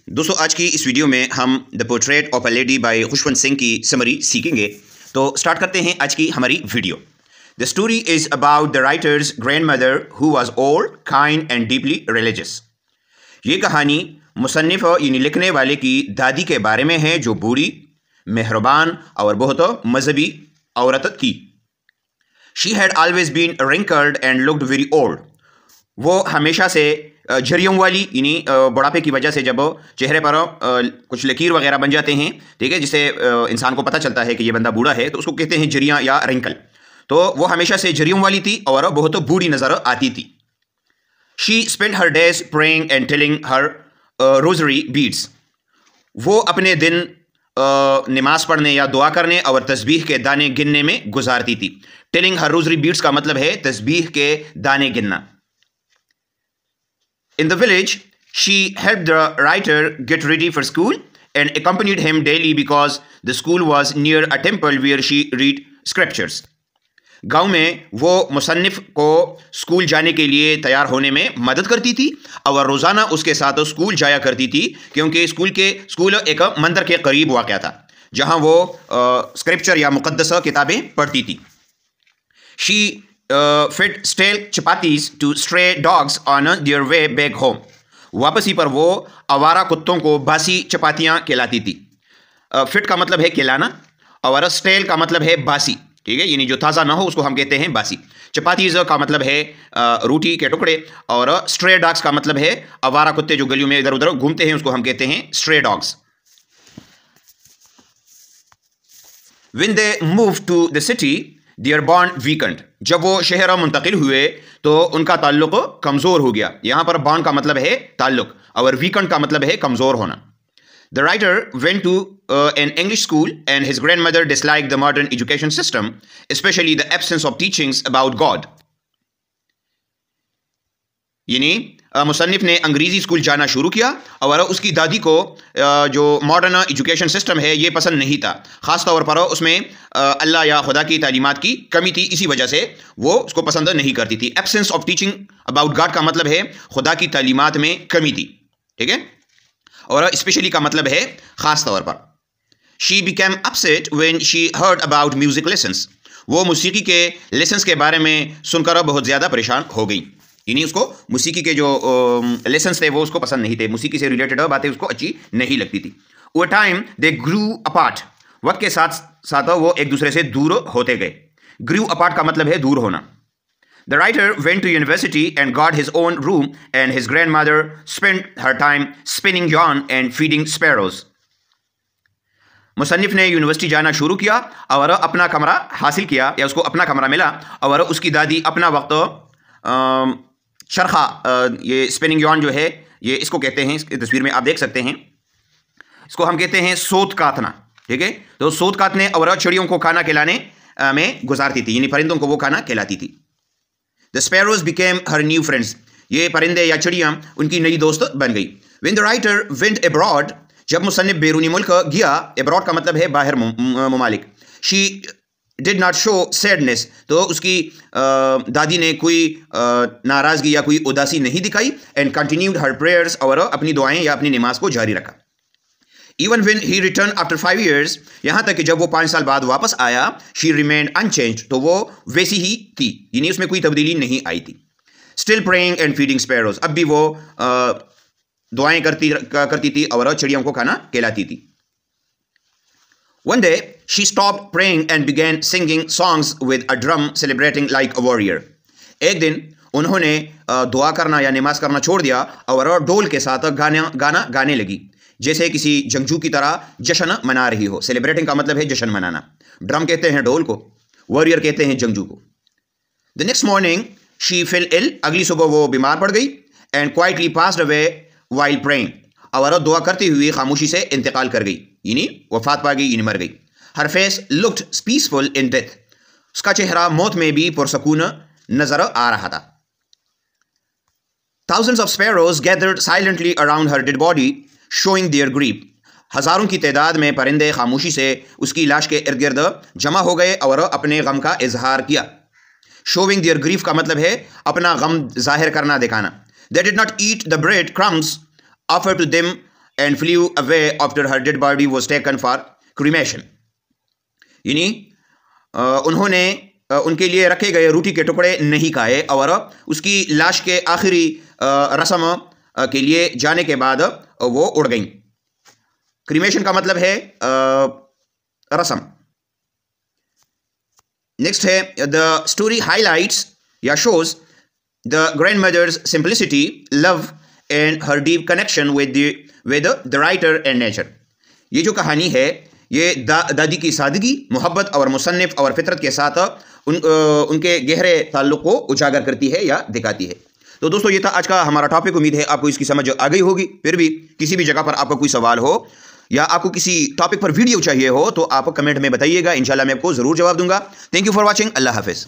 दोस्तों आज की इस वीडियो में हम the portrait of a lady by Khushwant Singh की समरी सीखेंगे। तो स्टार्ट करते हैं आज की हमारी video. The story is about the writers grand mother who was old, kind and deeply religious. ये कहानी मुसन्निफ यानी लिखने वाले की दादी के बारे में है जो बूढ़ी, मेहरबान और बहुत मजहबी औरत थी। She had always been wrinkled and looked very old. वो हमेशा से झरियों वाली यानी बुढ़ापे की वजह से जब चेहरे पर कुछ लकीर वगैरह बन जाते हैं, ठीक है, जिससे इंसान को पता चलता है कि ये बंदा बूढ़ा है, तो उसको कहते हैं झरियाँ या रिंकल। तो वो हमेशा से झरियों वाली थी और बहुत बूढ़ी नजर आती थी। She spend her days praying and telling her rosary beads. वो अपने दिन नमाज पढ़ने या दुआ करने और तस्बीह के दाने गिनने में गुजारती थी। टेलिंग हर रोजरी बीड्स का मतलब है तस्बीह के दाने गिनना। In the village, she helped the writer get ready for school and accompanied him daily because the school was near a temple where she read scriptures. गांव में वो मुसन्निफ को स्कूल जाने के लिए तैयार होने में मदद करती थी और रोज़ाना उसके साथ स्कूल जाया करती थी, क्योंकि स्कूल एक मंदिर के करीब वाक़या था जहां वो स्क्रिप्चर या मुक़द्दस किताबें पढ़ती थी। She fed stale chapatis to stray dogs on their way back home. वापसी पर वो आवारा कुत्तों को बासी चपातियाँ खिलाती थी। फिट का मतलब है खिलाना और स्टेल का मतलब है बासी, ठीक है, यानी जो ताज़ा ना हो उसको हम कहते हैं बासी। चपातीज़ का मतलब है रोटी के टुकड़े और स्ट्रे डॉग्स का मतलब है आवारा कुत्ते जो गलियों में इधर उधर घूमते हैं, उसको हम कहते हैं stray dogs. When they moved to the city, their bond weakened. जब वो शहर मुंतकिल हुए तो उनका ताल्लुक कमज़ोर हो गया। यहाँ पर बॉन्ड का मतलब है ताल्लुक और वीकेंड का मतलब है कमज़ोर होना। The writer went to an English school and his grandmother dislike the modern education system, specially the absence of teachings about God. यानी मुसन्निफ ने अंग्रेज़ी स्कूल जाना शुरू किया और उसकी दादी को जो मॉडर्न एजुकेशन सिस्टम है ये पसंद नहीं था। ख़ास तौर पर उसमें अल्लाह या खुदा की तालीमात की कमी थी, इसी वजह से वो उसको पसंद नहीं करती थी। Absence of teaching about God का मतलब है खुदा की तालीमात में कमी थी, ठीक है, और स्पेशली का मतलब है ख़ास तौर पर। She became upset when she heard about music lessons. वो मौसीकी के लेसन्स के बारे में सुनकर बहुत ज़्यादा परेशान हो गई, यानी उसको मौसीकी के जो लेसन्स थे वो उसको पसंद नहीं थे, मौसीकी से रिलेटेड बातें उसको अच्छी नहीं लगती थी। ओवर टाइम दे ग्रू अपार्ट। वक्त के साथ साथ वो एक दूसरे से दूर होते गए। ग्रू अपार्ट का मतलब है दूर होना। The writer went to university and got his own room and his grandmother spend her time spinning yarn and feeding sparrows. मुसन्निफ ने यूनिवर्सिटी जाना शुरू किया और अपना कमरा हासिल किया या उसको अपना कमरा मिला और उसकी दादी अपना वक्त चरखा, ये स्पिनिंग yarn जो है ये इसको कहते हैं, इस तस्वीर में आप देख सकते हैं, इसको हम कहते हैं सोत काटना, ठीक है। तो सोत काटने और चिड़ियों को खाना खिलाने में गुजारती थी, यानी परिंदों को वो खाना खिलाती थी। The sparrows became her new friends. ये परिंदे या चिड़ियाँ उनकी नई दोस्त बन गई। When the writer went abroad, जब मुसन्निफ बैरूनी मुल्क गया, अब्रॉड का मतलब है बाहर ममालिक। She did not show sadness, तो उसकी दादी ने कोई नाराज़गी या कोई उदासी नहीं दिखाई। एंड कंटिन्यूड हर प्रेयर्स, और अपनी दुआएं या अपनी नमाज को जारी रखा। Even when he return after 5 years, यहाँ तक कि जब वो 5 साल बाद वापस आया, शी रिमेन्ड अनचेंज्ड, तो वो वैसी ही थी, यानी उसमें कोई तब्दीली नहीं आई थी। Still praying and feeding sparrows, अब भी वो दुआएं करती थी और चिड़ियों को खाना खिलाती थी। One day, she stopped praying and began singing songs with a drum, celebrating like a warrior. एक दिन उन्होंने दुआ करना या नमाज करना छोड़ दिया और ढोल के साथ गाना गाने लगी, जैसे किसी जंगजू की तरह जश्न मना रही हो। सेलिब्रेटिंग का मतलब है जश्न मनाना। ड्रम कहते हैं ढोल को, वॉरियर कहते हैं जंगजू को। The next morning she fell ill, अगली सुबह वो बीमार पड़ गई। And quietly passed away while praying, और दुआ करती हुई खामोशी से इंतकाल कर गई, यानी वफात पा गई, यानी मर गई। Her face looked peaceful in death, उसका चेहरा मौत में भी पुरसकून नजर आ रहा था। Thousands of sparrows gathered silently around her dead body, showing their grief. हजारों की तादाद में परिंदे खामोशी से उसकी लाश के इर्द गिर्द जमा हो गए और अपने गम का इजहार किया। Showing their grief का मतलब है अपना गम जाहिर करना, दिखाना। They did not eat the bread crumbs offered to them and flew away after her dead body was taken for cremation. यानी उन्होंने उनके लिए रखे गए रोटी के टुकड़े नहीं खाए और उसकी लाश के आखिरी रस्म के लिए जाने के बाद वो उड़ गईं। क्रीमेशन का मतलब है रस्म। नेक्स्ट है द स्टोरी हाईलाइट्स या shows the grandmother's simplicity, love and her deep connection with the writer and nature. ये जो कहानी है ये दादी की सादगी, मोहब्बत और मुसन्निफ और फितरत के साथ उनके गहरे ताल्लुक़ को उजागर करती है या दिखाती है। तो दोस्तों ये था आज का हमारा टॉपिक। उम्मीद है आपको इसकी समझ आ गई होगी। फिर भी किसी भी जगह पर आपका कोई सवाल हो या आपको किसी टॉपिक पर वीडियो चाहिए हो तो आप कमेंट में बताइएगा, इंशाल्लाह मैं आपको ज़रूर जवाब दूंगा। Thank you for watching. अल्लाह हाफिज़।